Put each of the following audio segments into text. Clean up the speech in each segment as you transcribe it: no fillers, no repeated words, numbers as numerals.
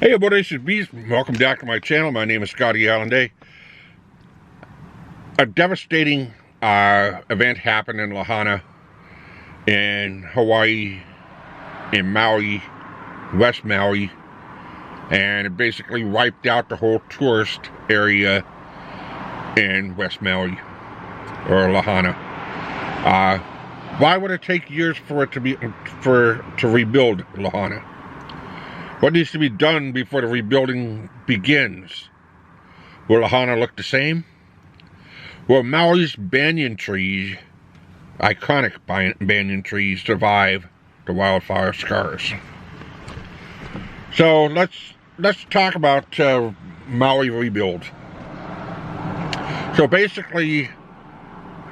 Hey everybody, this is Beast. Welcome back to my channel. My name is Scottyallenday. A devastating event happened in Lahaina, in Hawaii, in Maui, West Maui, and it basically wiped out the whole tourist area in West Maui, or Lahaina. Why would it take years for it to rebuild Lahaina? What needs to be done before the rebuilding begins? Will Lahaina look the same? Will Maui's banyan trees, iconic banyan trees, survive the wildfire scars? So let's talk about Maui rebuild. So basically,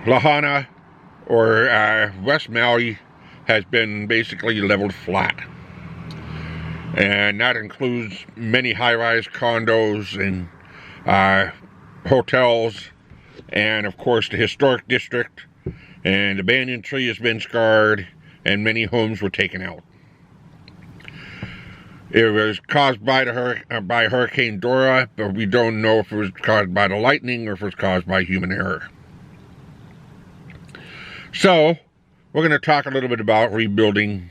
Lahaina, or West Maui, has been basically leveled flat. And that includes many high-rise condos and hotels, and of course the historic district. And the banyan tree has been scarred, and many homes were taken out. It was caused by Hurricane Dora, but we don't know if it was caused by the lightning or if it was caused by human error. So we're going to talk a little bit about rebuilding,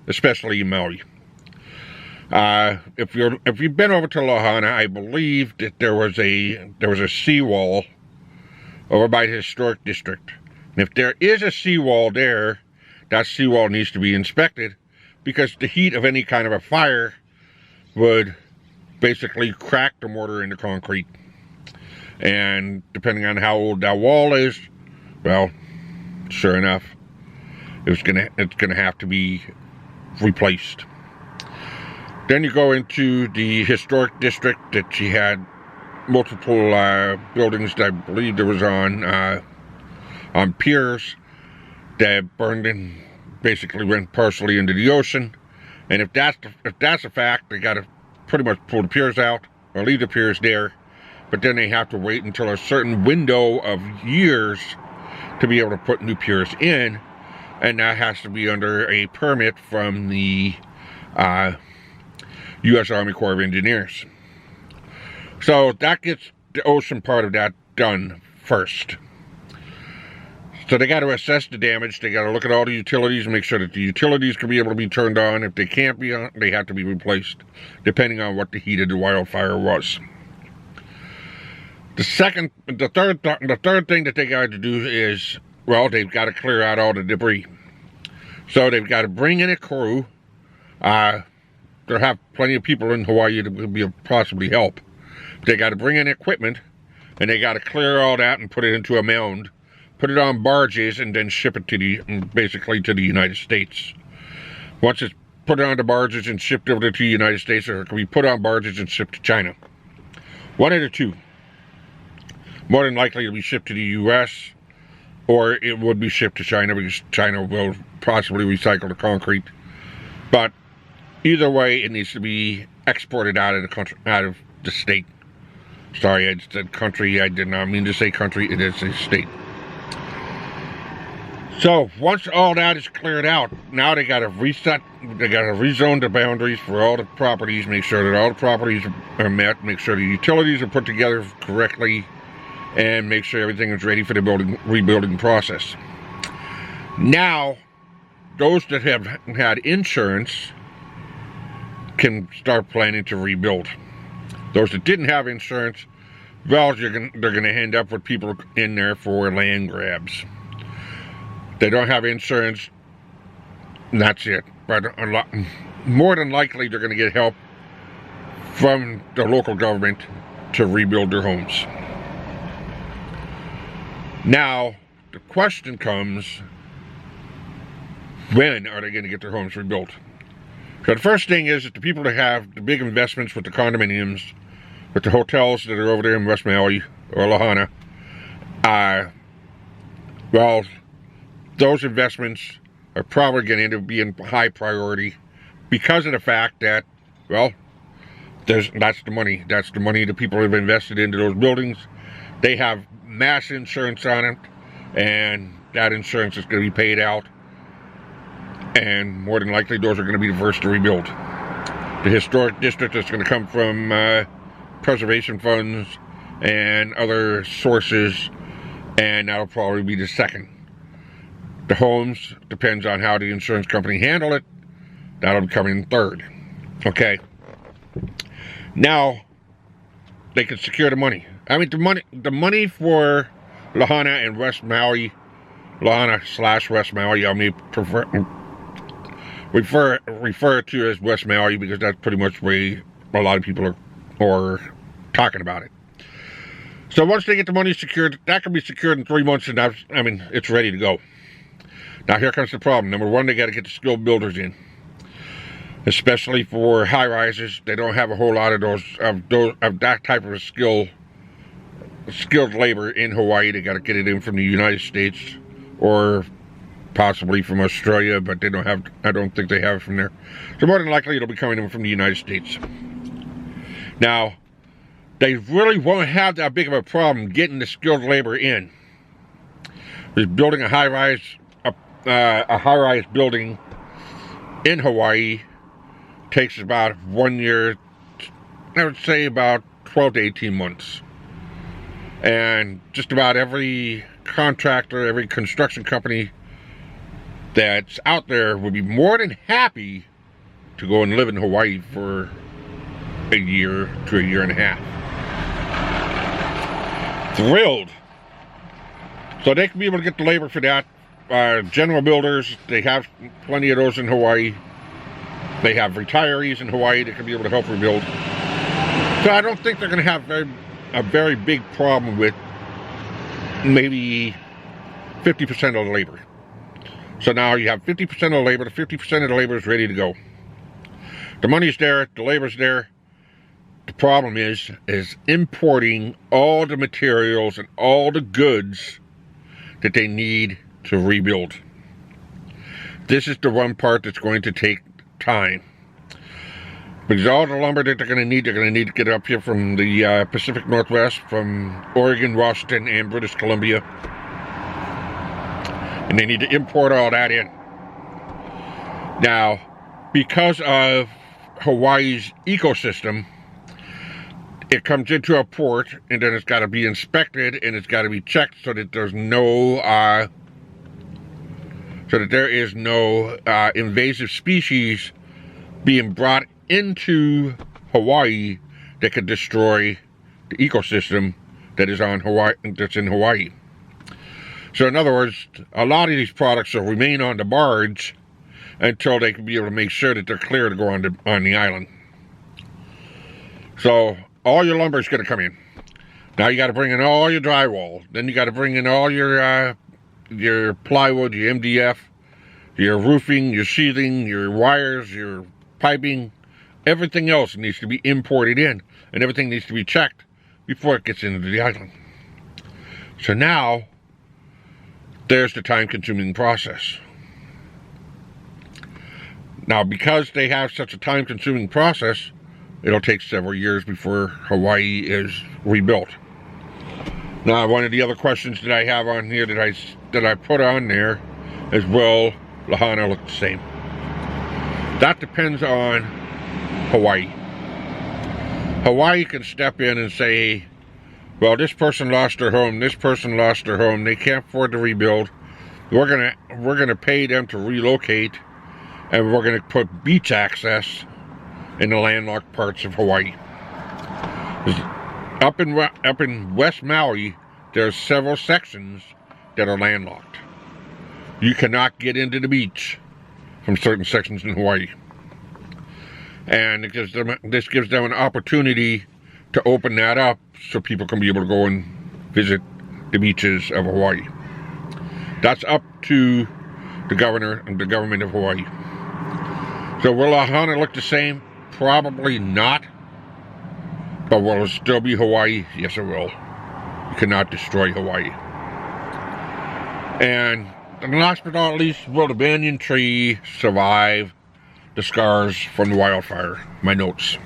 especially in Maui. If you've been over to Lahaina, I believe that there was a seawall over by the historic district. And if there is a seawall there, that seawall needs to be inspected, because the heat of any kind of a fire would basically crack the mortar into concrete. And depending on how old that wall is, well, sure enough, it's gonna have to be replaced. Then you go into the historic district that she had multiple buildings that I believe there was on piers that burned and basically went partially into the ocean. And if that's a fact, they got to pretty much pull the piers out or leave the piers there. But then they have to wait until a certain window of years to be able to put new piers in, and that has to be under a permit from the U.S. Army Corps of Engineers. So that gets the ocean part of that done first. So they got to assess the damage. They got to look at all the utilities and make sure that the utilities can be able to be turned on. If they can't be on, they have to be replaced, depending on what the heat of the wildfire was. The third thing that they got to do is, well, they've got to clear out all the debris. So they've got to bring in a crew. They'll have plenty of people in Hawaii to be possibly help. They got to bring in equipment, and they got to clear all that and put it into a mound, put it on barges, and then ship it basically to the United States. Once it's put on the barges and shipped over to the United States, or it can be put on barges and shipped to China. One of the two. More than likely it'll be shipped to the U.S., or it would be shipped to China, because China will possibly recycle the concrete. But either way, it needs to be exported out of the country, out of the state. Sorry, I said country. I did not mean to say country. It is a state. So once all that is cleared out, now they got to reset. They got to rezone the boundaries for all the properties. Make sure that all the properties are met. Make sure the utilities are put together correctly, and make sure everything is ready for the rebuilding process. Now, those that have had insurance can start planning to rebuild. Those that didn't have insurance, well, they're going to end up with people in there for land grabs. They don't have insurance, and that's it. But more than likely, they're going to get help from the local government to rebuild their homes. Now, the question comes, when are they going to get their homes rebuilt? So the first thing is that the people that have the big investments with the condominiums, with the hotels that are over there in West Maui or Lahaina, well, those investments are probably going to end up being high priority, because of the fact that, well, that's the money. That's the money that people have invested into those buildings. They have mass insurance on it, and that insurance is going to be paid out. And more than likely, those are going to be the first to rebuild. the historic district that's going to come from preservation funds and other sources, and that'll probably be the second. The homes, depends on how the insurance company handle it, that'll be coming third. Okay. Now, they can secure the money. I mean, the money for Lahaina and West Maui, Lahaina/West Maui, I mean, refer to as West Maui because that's pretty much where a lot of people are talking about it. So once they get the money secured, that can be secured in 3 months, and it's ready to go. Now here comes the problem. Number one, they got to get the skilled builders in, especially for high rises. They don't have a whole lot of that type of skilled labor in Hawaii. They got to get it in from the United States or possibly from Australia, but they don't have. I don't think they have it from there. So more than likely, it'll be coming in from the United States. Now, they really won't have that big of a problem getting the skilled labor in. Because building a high-rise building in Hawaii takes about 1 year, I would say about 12 to 18 months. And just about every contractor, every construction company that's out there would be more than happy to go and live in Hawaii for a year to a year and a half. Thrilled. So they can be able to get the labor for that. General builders, they have plenty of those in Hawaii. They have retirees in Hawaii that can be able to help rebuild. So I don't think they're going to have a very big problem with maybe 50% of the labor. So now you have 50% of the labor. The 50% of the labor is ready to go. The money's there. The labor's there. The problem is importing all the materials and all the goods that they need to rebuild. This is the one part that's going to take time. Because all the lumber that they're going to need to get up here from the Pacific Northwest, from Oregon, Washington, and British Columbia. And they need to import all that in. Now, because of Hawaii's ecosystem, it comes into a port, and then it's got to be inspected, and it's got to be checked so that there's no, invasive species being brought into Hawaii that could destroy the ecosystem that is on Hawaii, that's in Hawaii. So in other words, a lot of these products will remain on the barge until they can be able to make sure that they're clear to go on the island. So all your lumber is going to come in. Now you got to bring in all your drywall. Then you got to bring in all your plywood, your MDF, your roofing, your sheathing, your wires, your piping. Everything else needs to be imported in, and everything needs to be checked before it gets into the island. So now, there's the time-consuming process. Now, because they have such a time-consuming process, it'll take several years before Hawaii is rebuilt. Now, one of the other questions that I have on here that I put on there is, will Lahaina look the same? That depends on Hawaii. Hawaii can step in and say, well, this person lost their home, this person lost their home, they can't afford to rebuild. We're gonna pay them to relocate, and we're gonna put beach access in the landlocked parts of Hawaii. Up in West Maui, there's several sections that are landlocked. You cannot get into the beach from certain sections in Hawaii. And this gives them an opportunity to open that up so people can be able to go and visit the beaches of Hawaii. That's up to the governor and the government of Hawaii. So will Lahaina look the same? Probably not. But will it still be Hawaii? Yes, it will. You cannot destroy Hawaii. And last but not least, will the banyan tree survive the scars from the wildfire? My notes.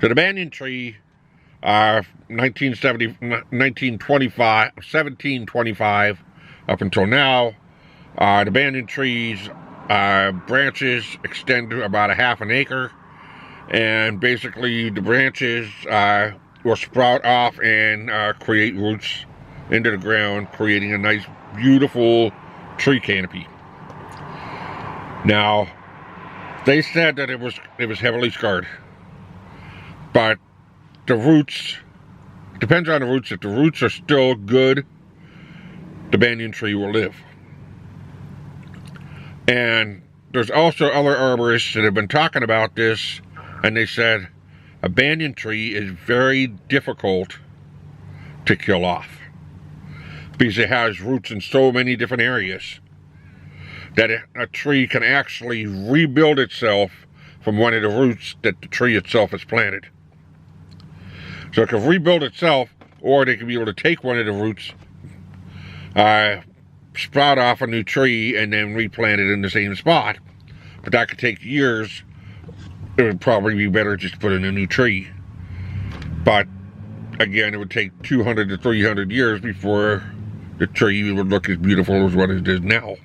So the banyan tree, 1725 up until now, the banyan trees branches extend to about a half an acre, and basically the branches will sprout off and create roots into the ground, creating a nice, beautiful tree canopy. Now, they said that it was heavily scarred, but the roots, depends on the roots. If the roots are still good, the banyan tree will live. And there's also other arborists that have been talking about this, and they said a banyan tree is very difficult to kill off because it has roots in so many different areas that a tree can actually rebuild itself from one of the roots that the tree itself has planted. So it can rebuild itself, or they can be able to take one of the roots, sprout off a new tree, and then replant it in the same spot. But that could take years. It would probably be better just to put in a new tree. But again, it would take 200 to 300 years before the tree would look as beautiful as what it is now.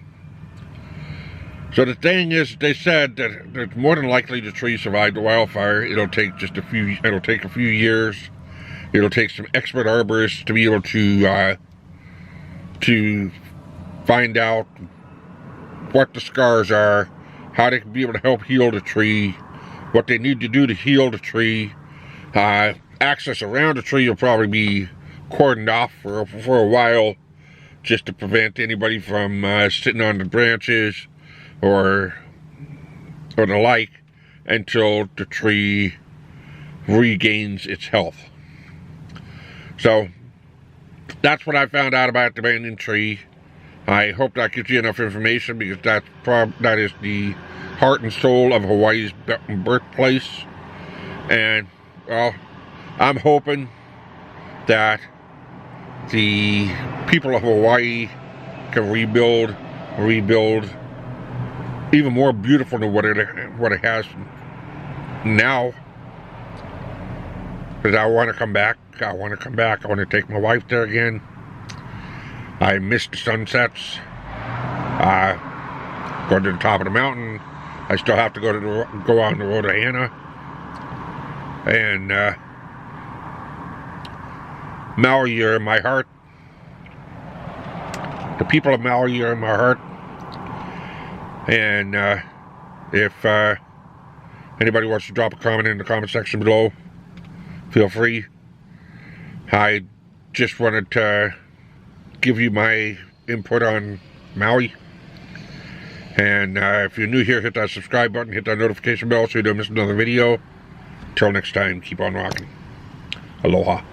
So the thing is, they said that it's more than likely the tree survived the wildfire. It'll take a few years. It'll take some expert arborists to be able to find out what the scars are, how they can be able to help heal the tree, what they need to do to heal the tree. Access around the tree will probably be cordoned off for a while, just to prevent anybody from sitting on the branches or the like, until the tree regains its health. So that's what I found out about the banyan tree. I hope that gives you enough information, because that is the heart and soul of Hawaii's birthplace. And well, I'm hoping that the people of Hawaii can rebuild even more beautiful than what it has now. Because I want to come back. I want to take my wife there again. I miss the sunsets. Going to the top of the mountain. I still have to go on the road to Lahaina. And Maui, you're in my heart. The people of Maui are in my heart. And if anybody wants to drop a comment in the comment section below, feel free. I just wanted to give you my input on Maui. And if you're new here, hit that subscribe button, hit that notification bell so you don't miss another video. Until next time, keep on rocking. Aloha.